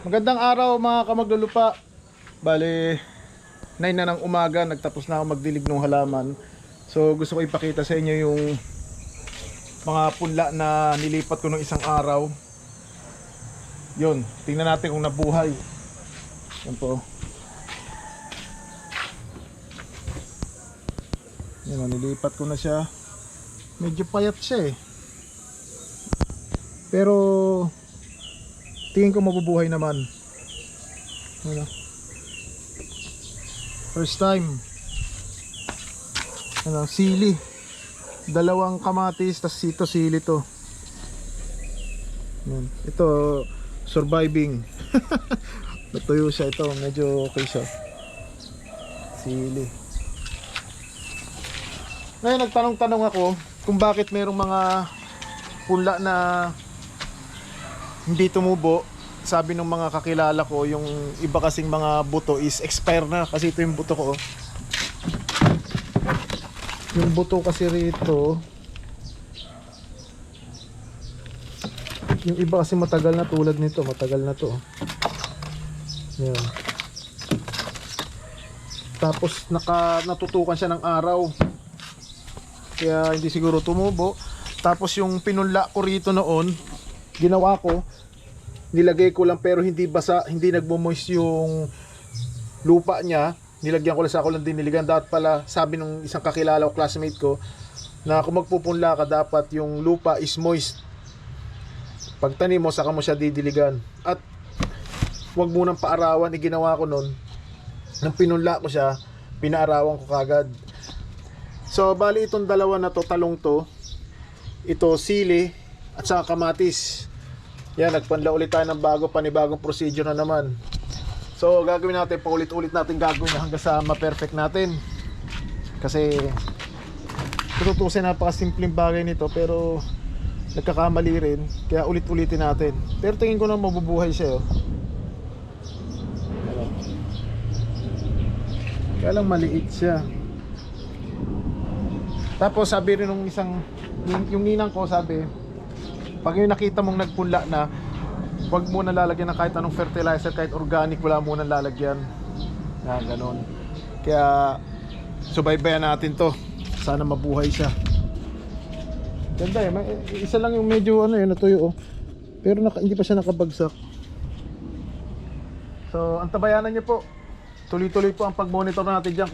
Magandang araw mga kamaglulupa. Bale, 9 na ng umaga, nagtapos na ako magdilig ng halaman. So gusto ko ipakita sa inyo yung mga punla na nilipat ko nung isang araw. Yun, tingnan natin kung nabuhay. Yan po. Yan, nilipat ko na siya. Medyo payat siya eh. Pero tingin ko mabubuhay naman. Ano? First time. Ano, sili. Dalawang kamatis tas ito sili to. Yan. Ito surviving. Natuyo siya ito, medyo okay siya. Sili. Ngayon nagtanong-tanong ako kung bakit merong mga punla na hindi tumubo. Sabi ng mga kakilala ko, yung iba kasing mga buto is expire na. Kasi ito yung buto ko. Yung buto kasi rito, yung iba kasi matagal na, tulad nito, matagal na to. Yan. Tapos natutukan siya ng araw, kaya hindi siguro tumubo. Tapos yung pinunla ko rito noon, ginawa ko, nilagay ko lang pero hindi basa, hindi nagmo-moist yung lupa niya. Nilagyan ko lang sa lang diniligan. Dapat pala, sabi nung isang kakilala ko, classmate ko, na kung magpupunla ka, dapat yung lupa is moist. Pag tanim mo, saka mo siya didiligan. At wag mo nang paarawan. Ginawa ko nun, nang pinunla ko siya, pinaarawan ko kagad. So bali itong dalawa na to, talong to, ito sili at saka kamatis. Yan, nagpanla ulit tayo ng panibagong procedure na naman. So gagawin natin, paulit-ulit natin gagawin hanggang sa ma-perfect natin. Kasi tututusin, napakasimpleng bagay nito pero nagkakamali rin, kaya ulit-ulitin natin. Pero tingin ko na mabubuhay siya, oh. Kaya lang maliit siya. Tapos sabi rin nung isang, yung ninang ko, sabi, pag yung nakita mong nagpunla na, huwag mo na lalagyan ng kahit anong fertilizer, kahit organic, wala mo na lalagyan. Na ganon. Kaya subaybayan natin to. Sana mabuhay siya. Ganda eh. Isa lang yung medyo natuyo, oh. Pero hindi pa siya nakabagsak. So antabayanan niyo po. Tuloy-tuloy po ang pag-monitor natin diyan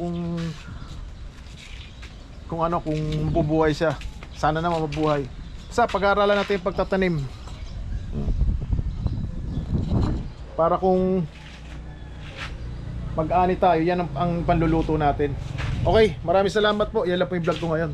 kung bubuhay siya. Sana naman mabuhay. Sa pag-aaralan natin yung pagtatanim, para kung mag-ani tayo, yan ang panluluto natin. Okay, maraming salamat po. Yan lang po yung vlog ko ngayon.